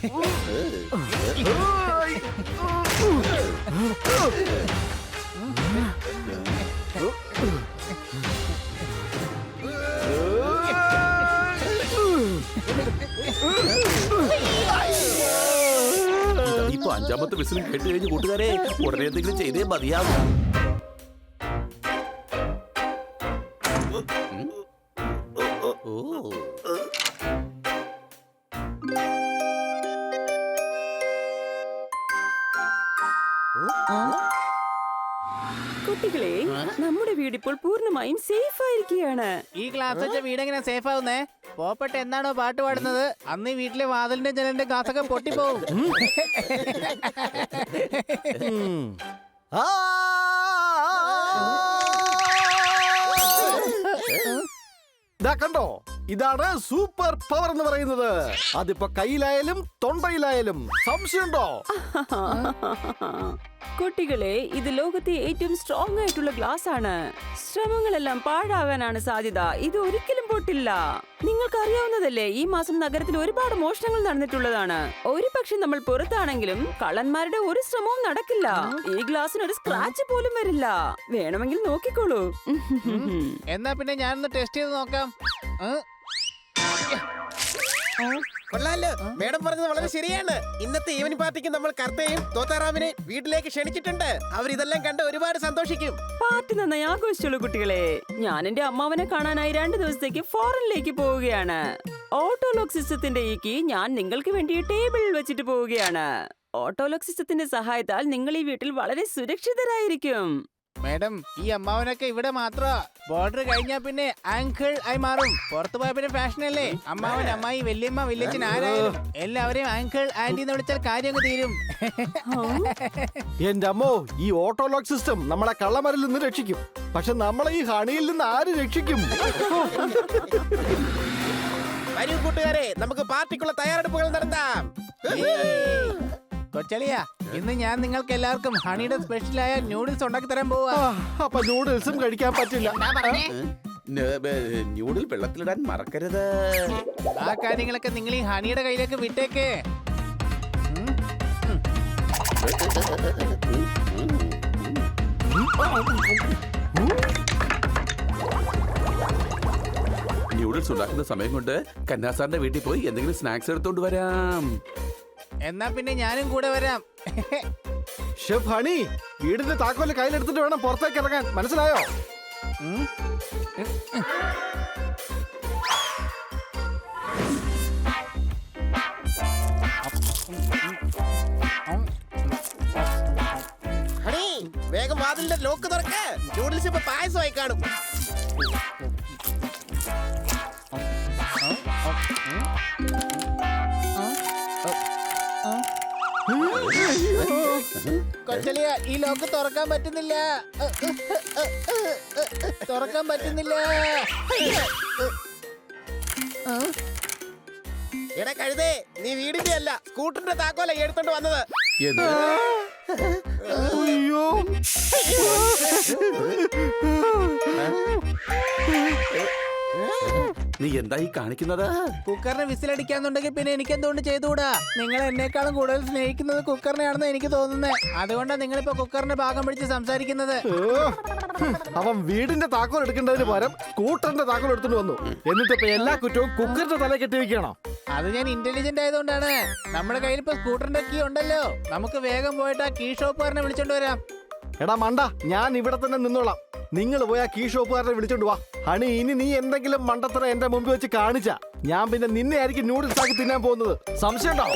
ഇപ്പൊ അഞ്ചാമത്തെ വിസിലും കേട്ട് കഴിഞ്ഞ് കൂട്ടുകാരെ ഉടനെ എന്തെങ്കിലും ചെയ്തേ മതിയാവും. കുട്ടികളെ, നമ്മുടെ വീട് ഇപ്പോൾ പൂർണ്ണമായും സേഫ് ആയിരിക്കുകയാണ്. ഈ ഗ്ലാസ് വെച്ച വീട് എങ്ങനെ സേഫ് ആവുന്നേ? പോപ്പട്ട് എന്നാണോ പാട്ട് പാടുന്നത് അന്ന് ഈ വീട്ടിലെ വാതിലിന്റെ ജനലിന്റെ ഗ്ലാസ് ഒക്കെ പൊട്ടിപ്പോവും. കണ്ടോ, ഇതാണ് സൂപ്പർ പവർ എന്ന് പറയുന്നത്. അതിപ്പോ കയ്യിലായാലും തൊണ്ടയിലായാലും. സംശയമുണ്ടോ? കുട്ടികളെ, ഇത് ലോകത്തെ ഏറ്റവും സ്ട്രോങ് ആയിട്ടുള്ള ഗ്ലാസ് ആണ്. ശ്രമങ്ങളെല്ലാം പാഴാകാനാണ് സാധ്യത. ഇത് ഒരിക്കലും പൊട്ടില്ല. നിങ്ങൾക്ക് അറിയാവുന്നതല്ലേ, ഈ മാസം നഗരത്തിൽ ഒരുപാട് മോഷണങ്ങൾ നടന്നിട്ടുള്ളതാണ്. ഒരു പക്ഷെ നമ്മൾ പുറത്താണെങ്കിലും കള്ളന്മാരുടെ ഒരു ശ്രമവും നടക്കില്ല. ഈ ഗ്ലാസിന് ഒരു സ്ക്രാച്ച് പോലും വരില്ല. വേണമെങ്കിൽ നോക്കിക്കോളൂ. എന്നാ പിന്നെ ഞാനൊന്ന് ടെസ്റ്റ് ചെയ്ത് നോക്കാം. കൊള്ളാലോ, മേഡം പറഞ്ഞത് വളരെ ശരിയാണ്. ഇന്നത്തെ ഈവനിംഗ് പാർട്ടിക്ക് നമ്മൾ കർത്തയും തോത്താറാമിനെ വീട്ടിലേക്ക് ക്ഷണിച്ചിട്ടുണ്ട്. അവരിതെല്ലാം കണ്ട് ഒരുപാട് സന്തോഷിക്കും. പാർട്ടി നന്നായി ആഘോഷിച്ചോളൂ കുട്ടികളെ. ഞാൻ എന്റെ അമ്മാവനെ കാണാനായി 2 ദിവസത്തേക്ക് ഫോറിനിലേക്ക് പോവുകയാണ്. ഓട്ടോലോക്ക് സിസ്റ്റത്തിന്റെ ഈ കീ ഞാൻ നിങ്ങൾക്ക് വേണ്ടി ടേബിളിൽ വെച്ചിട്ട് പോവുകയാണ്. ഓട്ടോലോക്ക് സിസ്റ്റത്തിന്റെ സഹായത്താൽ നിങ്ങൾ ഈ വീട്ടിൽ വളരെ സുരക്ഷിതരായിരിക്കും. മേഡം, ഈ അമ്മാവനൊക്കെ ഇവിടെ മാത്ര. ബോർഡർ കഴിഞ്ഞാ പിന്നെ ആങ്കിൾ ആയി മാറും. പുറത്തു പോയ പിന്നെ ഫാഷൻ അല്ലേ. അമ്മാവൻ, അമ്മായി, വല്യമ്മ, വല്യച്ഛൻ ആരായാലും എല്ലാവരെയും ആങ്കിൾ ആന്റി എന്ന് വിളിച്ചാൽ കാര്യം തീരും. എന്റെ അമ്മോ, ഈ ഓട്ടോലോക്ക് സിസ്റ്റം നമ്മളെ കള്ളമരിൽ നിന്ന് രക്ഷിക്കും. പക്ഷെ നമ്മളെ ഈ ഹണിയിൽ നിന്ന് ആര് രക്ഷിക്കും? വരൂ കൂട്ടുകാരെ, നമുക്ക് പാർട്ടിക്കുള്ള തയ്യാറെടുപ്പുകൾ നടത്താം. കൊച്ചളിയ, ഇന്ന് ഞാൻ നിങ്ങൾക്ക് എല്ലാവർക്കും ഹണിയുടെ സ്പെഷ്യലായ നൂഡിൽസ് ഉണ്ടാക്കി തരാൻ പോവാ. അപ്പൊ നൂഡിൽസും കഴിക്കാൻ പറ്റില്ല. ന്യൂഡിൽ വെള്ളത്തിലിടാൻ മറക്കരുത്. ആ കാര്യങ്ങളൊക്കെ നിങ്ങൾ ഈ ഹണിയുടെ കയ്യിലേക്ക് വിട്ടേക്ക്. ന്യൂഡിൽസ് ഉണ്ടാക്കുന്ന സമയം കൊണ്ട് കന്നാസാറിന്റെ വീട്ടിൽ പോയി എന്തെങ്കിലും സ്നാക്സ് എടുത്തോണ്ട് വരാം. എന്നാ പിന്നെ ഞാനും കൂടെ വരാം. ഷെഫ് ഹണി, വീടിന്റെ താക്കോല് കയ്യിലെടുത്തിട്ട് വേണം പുറത്തേക്ക് ഇറങ്ങാൻ. മനസ്സിലായോ? ഹണി, വേഗം വാതിലിന്റെ ലോക്ക് തുറക്ക്. നൂഡിൽസ് ഇപ്പൊ പായസമായി കാണും. കൊച്ചലിയ, ഈ ലോക്ക് തുറക്കാൻ പറ്റുന്നില്ല. തുറക്കാൻ പറ്റുന്നില്ല. എടാ കഴുതേ, നീ വീടിന്റെ അല്ല സ്കൂട്ടറിന്റെ താക്കോല എടുത്തോണ്ട് വന്നത്. അയ്യോ, നീ എന്തായി കാണിക്കുന്നത്? കുക്കറിനെ വിസിലടിക്കാന്നുണ്ടെങ്കിൽ പിന്നെ എനിക്ക് എന്തുകൊണ്ട് ചെയ്തുകൂടാ? നിങ്ങൾ എന്നെക്കാളും കൂടുതൽ സ്നേഹിക്കുന്നത് കുക്കറിനെയാണെന്ന് എനിക്ക് തോന്നുന്നത്. അതുകൊണ്ടാണ് നിങ്ങളിപ്പോ കുക്കറിന്റെ ഭാഗം പിടിച്ച് സംസാരിക്കുന്നത്. അവൻ വീടിന്റെ താക്കോൽ എടുക്കേണ്ടതിന് പകരം സ്കൂട്ടറിന്റെ താക്കോൽ എടുത്തിട്ട് വന്നു. എന്നിട്ട് ഇപ്പൊ എല്ലാ കുറ്റവും കുക്കറിന്റെ തല കെട്ടി വെക്കണം. അത് ഞാൻ ഇന്റലിജന്റ് ആയതുകൊണ്ടാണ്. നമ്മുടെ കയ്യിൽ ഇപ്പൊ സ്കൂട്ടറിന്റെ കീ ഉണ്ടല്ലോ. നമുക്ക് വേഗം പോയിട്ട് ആ കീ ഷോപ്പുകാരനെ വിളിച്ചോണ്ട് വരാം. എടാ മണ്ട, ഞാൻ ഇവിടെ തന്നെ നിന്നോളാം. നിങ്ങൾ പോയി ആ കീ ഷോപ്പുകാരനെ വിളിച്ചോണ്ട് വാ. ഹണി, ഇനി നീ എന്തെങ്കിലും മണ്ടത്തരം എന്റെ മുമ്പിൽ വെച്ച് കാണിച്ച ഞാൻ പിന്നെ നിന്നെ ആയിരിക്കും നൂഡിൽസ് ആക്കി തിന്നാൻ പോകുന്നത്. സംശയം ഉണ്ടോ?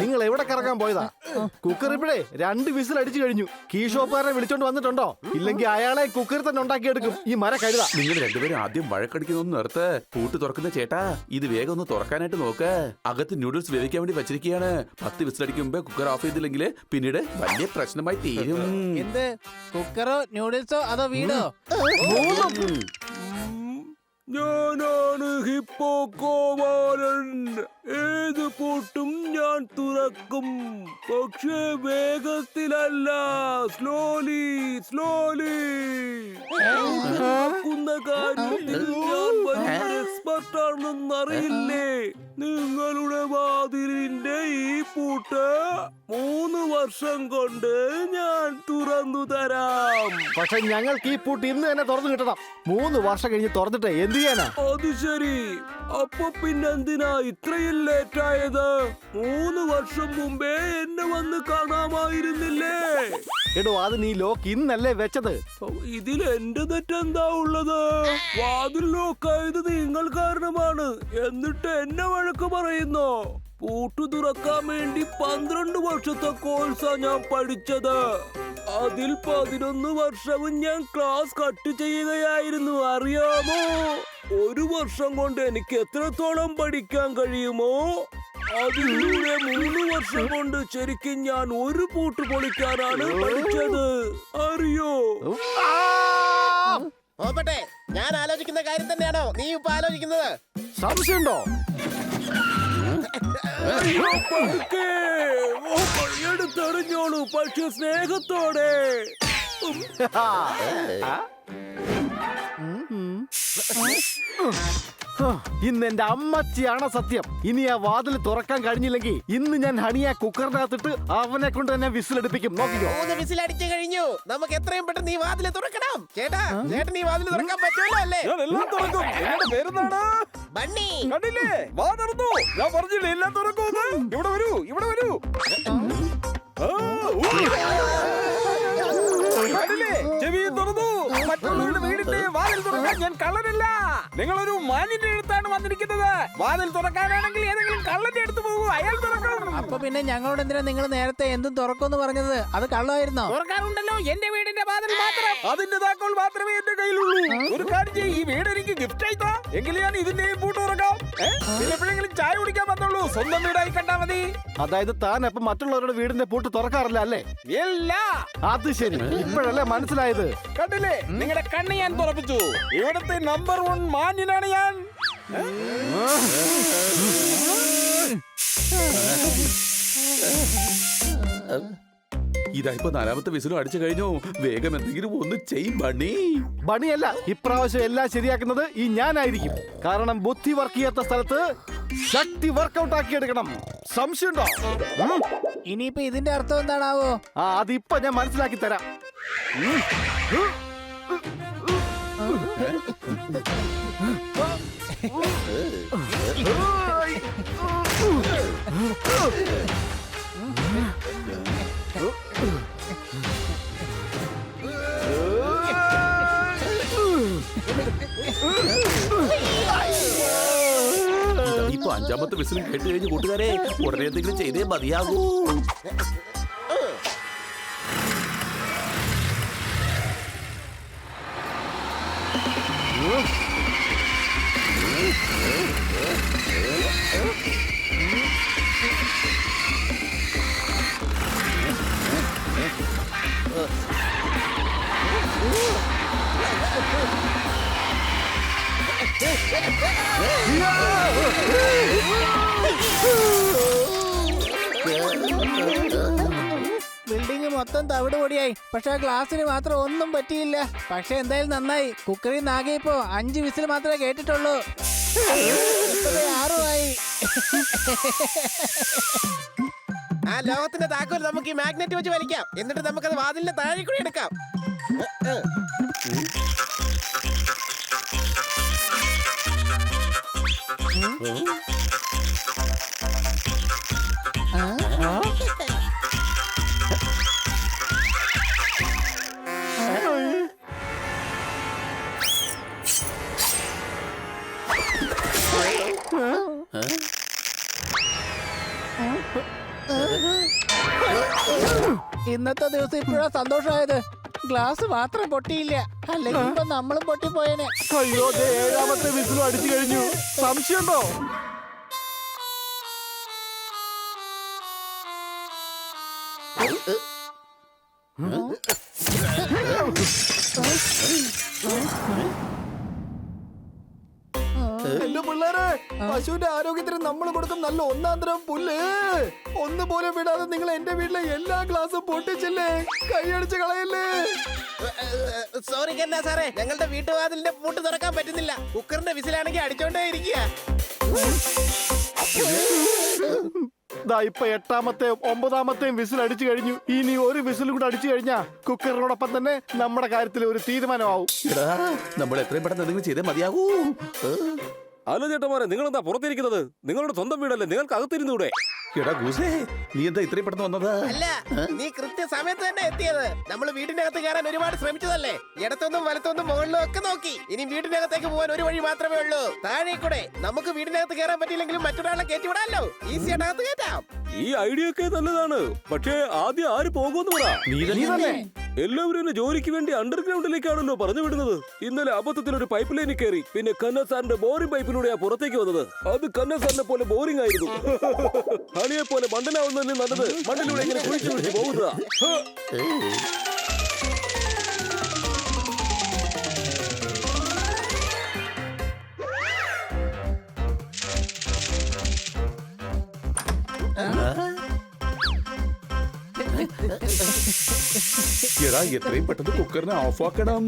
നിങ്ങൾ എവിടെ കറങ്ങാൻ പോയതാ? കുക്കർ ഇപ്പോഴേ 2 വിസിൽ അടിച്ചു കഴിഞ്ഞു. കീ ഷോപ്പുകാരനെ വിളിച്ചോണ്ട് വന്നിട്ടുണ്ടോ? ഇല്ലെങ്കിൽ അയാളെ കുക്കർ തന്നെ ഉണ്ടാക്കിയെടുക്കും ഈ മര കഴുത. നിങ്ങൾ രണ്ടുപേരും ആദ്യം വഴക്കടിക്കുന്നൊന്ന് നിർത്ത്. പൂട്ട് തുറക്കുന്ന ചേട്ടാ, ഇത് വേഗം ഒന്ന് തുറക്കാനായിട്ട് നോക്ക്. അകത്ത് നൂഡിൽസ് വേവിക്കാൻ വേണ്ടി വെച്ചിരിക്കുകയാണ്. 10 വിസിലടിക്കും മുമ്പേ കുക്കർ ഓഫ് ചെയ്തില്ലെങ്കിൽ പിന്നീട് വലിയ പ്രശ്നമായി തീരും. എന്ത്? കുക്കറോ നൂഡിൽസോ അതോ വീടോ? ഞാനാണ് ഹിപ്പോക്കോമാരൻ. ഏത് പൂട്ടും ഞാൻ തുറക്കും, പക്ഷേ വേഗത്തിലല്ല, സ്ലോലി സ്ലോലി. തുറക്കുന്ന കാര്യത്തിൽ ഞാൻ വലിയ എക്സ്പെർട്ട് ആണെന്ന് അറിയില്ലേ? നിങ്ങളുടെ വാതിലിന്റെ ഈ പൂട്ട് 3 വർഷം കൊണ്ട് ഞാൻ തുറന്നു തരാം. പക്ഷെ ഞങ്ങൾക്ക് ഈ പൂട്ട് ഇന്ന് തന്നെ തുറന്നു കിട്ടണം. 3 വർഷം കഴിഞ്ഞ് തുറന്നിട്ട് എന്ത് ചെയ്യാനാ? അത് ശരി, അപ്പൊ പിന്നെന്തിനാ ഇത്രയും ലേറ്റ് ആയത്? 3 വർഷം മുമ്പേ എന്നെ വന്ന് കാണാമായിരുന്നില്ലേ? എടോ, അത് നീ ലോക്ക് ഇന്നല്ലേ വെച്ചത്. ഇതിൽ എന്റെ തെറ്റെന്താ ഉള്ളത്? വാതിൽ ലോക്കായത് നിങ്ങൾ കാരണമാണ്, എന്നിട്ട് എന്നെ വഴക്ക് പറയുന്നോ? പൂട്ടു തുറക്കാൻ വേണ്ടി 12 വർഷത്തെ കോഴ്സാ ഞാൻ പഠിച്ചത്. അതിൽ 11 വർഷവും ഞാൻ ക്ലാസ് കട്ട് ചെയ്യുകയായിരുന്നു, അറിയാമോ? 1 വർഷം കൊണ്ട് എനിക്ക് എത്രത്തോളം പഠിക്കാൻ കഴിയുമോ അതിലൂടെ 3 വർഷം കൊണ്ട് ശരിക്കും ഞാൻ ഒരു പൂട്ട് പൊളിക്കാനാണ് പഠിച്ചത്, അറിയോ? ഓപ്പട്ടെ, ഞാൻ ആലോചിക്കുന്ന കാര്യം തന്നെയാണോ നീ ഇപ്പൊ ആലോചിക്കുന്നത്? സംശയമുണ്ടോ? എടുത്തെറിഞ്ഞോളൂ, പക്ഷെ സ്നേഹത്തോടെ. ഇന്ന് എന്റെ അമ്മച്ചിയാണ് സത്യം. ഇനി ആ വാതിൽ തുറക്കാൻ കഴിഞ്ഞില്ലെങ്കിൽ ഇന്ന് ഞാൻ ഹണിയെ കുക്കറിനകത്തിട്ട് അവനെ കൊണ്ട് തന്നെ വിസിലടിപ്പിക്കും. നോക്കിക്കോ. 3 വിസിൽ അടിച്ചു കഴിഞ്ഞു. നമുക്ക് എത്രയും പെട്ടെന്ന് ഈ വാതിൽ തുറക്കണം. ചേട്ടാ, ചേട്ടൻ ഈ വാതിൽ തുറക്കാൻ പറ്റുമല്ലോ അല്ലേ? എല്ലാം തുറക്കും. എന്റെ പേരെന്താണ്? ബണ്ണി. കണ്ടില്ലേ, വാ തുറന്നു. ഞാൻ പറഞ്ഞില്ലേ എല്ലാം തുറക്കൂന്ന്. ഇവിടെ വരൂ, ഇവിടെ വരൂ. കണ്ടില്ലേ, ചെവി തുറന്നു. മറ്റുള്ളവരുടെ വീടിന്റെ വാതിൽ തുറക്കാൻ ഞാൻ കള്ളനല്ല. നിങ്ങളൊരു മാന്യന്റെ അടുത്താണ് വന്നിരിക്കുന്നത്. വാതിൽ തുറക്കാനാണെങ്കിൽ ഏതെങ്കിലും കള്ളന്റെ അടുത്ത് പോകൂ, അയാൾ തുറക്കണം. അപ്പൊ പിന്നെ ഞങ്ങളോട് എന്തിനാ നിങ്ങൾ നേരത്തെ എന്തും തുറക്കുമെന്ന് പറഞ്ഞത്? അത് കള്ളമായിരുന്നോ? തുറക്കാറുണ്ടല്ലോ എന്റെ വീടിന്റെ വാതിൽ മാത്രം. അതിന്റെ താക്കോൽ മാത്രമേ എന്റെ കയ്യിലുള്ളൂ. ഒരു കാര്യം ചെയ്യ്, ഈ വീട് എനിക്ക് ഗിഫ്റ്റ് ആയിത്താ, എങ്കിലും ഞാൻ ഇതിന്റെയും പൂട്ട് തുറക്കാം. എപ്പോഴെങ്കിലും ചായ കുടിക്കാൻ വന്നുള്ളൂ, സ്വന്തം വീടായി കണ്ടാ മതി. അതായത് താൻ അപ്പൊ മറ്റുള്ളവരുടെ വീടിന്റെ പൂട്ട് തുറക്കാറില്ല അല്ലേ? ഇല്ല. അത് ശരി, ഇപ്പോഴല്ലേ മനസ്സിലായത്. കണ്ടില്ലേ, നിങ്ങളുടെ കണ്ണ് ഞാൻ തുറപ്പിച്ചു. ഇവിടുത്തെ നമ്പർ 1 മാന്യനാണ് ഞാൻ. ഇതായിപ്പോ 4ാമത്തെ വിസിലും അടിച്ചു കഴിഞ്ഞു. വേഗം എന്തെങ്കിലും ഒന്ന് ചെയ്യും ബണ്ണി. ബണിയല്ല, ഇപ്രാവശ്യം എല്ലാം ശരിയാക്കുന്നത് ഈ ഞാനായിരിക്കും. കാരണം ബുദ്ധി വർക്ക് ചെയ്യാത്ത സ്ഥലത്ത് ശക്തി വർക്കൗട്ട് ആക്കി എടുക്കണം. സംശയമുണ്ടോ? ഇനിയിപ്പോ ഇതിന്റെ അർത്ഥം എന്താണാവോ? അതിപ്പോ ഞാൻ മനസ്സിലാക്കി തരാം. ഇപ്പൊ 5ാമത്തെ വിസിലും കേട്ട് കഴിഞ്ഞ് കൂട്ടുകാരെ ഉടനെ എന്തെങ്കിലും ചെയ്തേ മതിയാകൂ. ബിൽഡിംഗ് മൊത്തം തവിട് പൊടിയായി, പക്ഷെ ആ ഗ്ലാസിന് മാത്രം ഒന്നും പറ്റിയില്ല. പക്ഷെ എന്തായാലും നന്നായി. കുക്കറിൽ നിന്നാകെ ഇപ്പോ 5 വിസിൽ മാത്രമേ കേട്ടിട്ടുള്ളൂ. 6 ആയി. ആ ലോകത്തിന്റെ താക്കോൽ നമുക്ക് ഈ മാഗ്നറ്റ് വെച്ച് വലിക്കാം. എന്നിട്ട് നമുക്കത് വാതിലിന്റെ താഴെ കൂടി എടുക്കാം. ഇന്നത്തെ ദിവസം ഇപ്പോഴാ സന്തോഷമായത്. ഗ്ലാസ് മാത്രം പൊട്ടിയില്ല, അല്ലെങ്കിൽ ഇപ്പൊ നമ്മളും പൊട്ടിപ്പോയേനെ. അയ്യോ, 7ാമത്തെ വിസിലും അടിച്ചു കഴിഞ്ഞു. സംശയമുണ്ടോ? പിള്ളേരെ പശുവിന്റെ ആരോഗ്യത്തിന് നമ്മൾ കൊടുക്കും നല്ല ഒന്നാം തരം പുല്ല്. ഒന്നുപോലെ വിടാതെ നിങ്ങൾ എന്റെ വീട്ടിലെ എല്ലാ ഗ്ലാസും പൊട്ടിച്ചില്ലേ? കൈയടിച്ച് കളയല്ലേ? സോറി കന്നാ സാറേ, ഞങ്ങളുടെ വീട്ടുവാതിലിന്റെ പൂട്ട് തുറക്കാൻ പറ്റുന്നില്ല. കുക്കറിന്റെ വിസിലാണെങ്കിൽ അടിച്ചോണ്ടേ ഇരിക്കുക. ദാ ഇപ്പൊ 8ാമത്തെയും 9ാമത്തെയും വിസിൽ അടിച്ചു കഴിഞ്ഞു. ഇനി ഒരു വിസിൽ കൂടെ അടിച്ചു കഴിഞ്ഞാ കുക്കറിനോടൊപ്പം തന്നെ നമ്മുടെ കാര്യത്തിൽ ഒരു തീരുമാനമാവും. എടാ നമ്മൾ എത്രയും പെട്ടെന്ന് എന്തെങ്കിലും ചെയ്തേ മതിയാകൂ. അല്ല ചേട്ടന്മാരെ, നിങ്ങൾ എന്താ പുറത്തിരിക്കുന്നത്? നിങ്ങളുടെ സ്വന്തം വീടല്ലേ, നിങ്ങൾക്ക് അകത്തിരുന്നൂടെ? എടാ ഗൂസേ, നീ എന്താ ഇത്രയും പെട്ടെന്ന് വന്നത്? അല്ല, നീ കൃത്യസമയത്ത് തന്നെ എത്തിയത്. നമ്മൾ വീടിനകത്ത് കയറാൻ ഒരുപാട് ശ്രമിച്ചതല്ലേ. ഇടത്തൊന്നും വലത്തൊന്നും മുകളിലും ഒക്കെ നോക്കി. ഇനി വീടിനകത്തേക്ക് പോകാൻ ഒരു വഴി മാത്രമേ ഉള്ളൂ, താഴെ കൂടെ. നമുക്ക് വീടിനകത്ത് കയറാൻ പറ്റിയില്ലെങ്കിലും മറ്റൊരാളെ കയറ്റി വിടാമല്ലോ. ഈസി ആയിട്ട് അകത്ത് കയറ്റാം. ഈ ഐഡിയ ഒക്കെ നല്ലതാണ്, പക്ഷേ ആദ്യം ആര് പോകുമെന്ന് പറ. നീ തന്നെ എല്ലാവരും എന്നെ ജോലിക്ക് വേണ്ടി അണ്ടർഗ്രൗണ്ടിലേക്കാണല്ലോ പറഞ്ഞു വിടുന്നത്. ഇന്നലെ അബദ്ധത്തിൽ ഒരു പൈപ്പ് ലൈനിൽ കയറി. പിന്നെ കന്ന സാറിന്റെ ബോറിംഗ് പൈപ്പിലൂടെയാ പുറത്തേക്ക് വന്നത്. അത് കന്ന സാറിനെ പോലെ ബോറിംഗ് ആയിരുന്നു. ഹണിയെ പോലെ മണ്ടനാവുന്നതിന് നല്ലത് മണ്ണിലൂടെ ഇങ്ങനെ കുഴിച്ചു പിടിച്ച് പോകുന്നതാ. എടാ എത്രയും പെട്ടെന്ന് കുക്കറിനെ ഓഫ് ആക്കണം.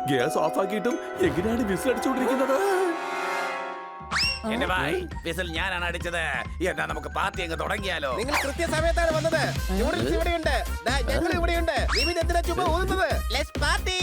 ഗ്യാസ് ഓഫ് ആക്കിയിട്ടും എങ്ങനെയാണ് വിസിൽ അടിച്ചുകൊണ്ടിരിക്കുന്നത്? എന്റെ ഭായ്, വിസിൽ ഞാനാണ് അടിച്ചത്. എന്നാ നമുക്ക് പാർട്ടി അങ്ങ് തുടങ്ങിയാലോ? നിങ്ങൾ കൃത്യസമയത്താണ് വന്നത്. നൂഡിൽസ് ഇവിടെയുണ്ട്, ഞങ്ങൾ ഇവിടെയുണ്ട്. നിവിൻ എന്തിനാ ചുമ്മാ ഊതുന്നത്? Let's party.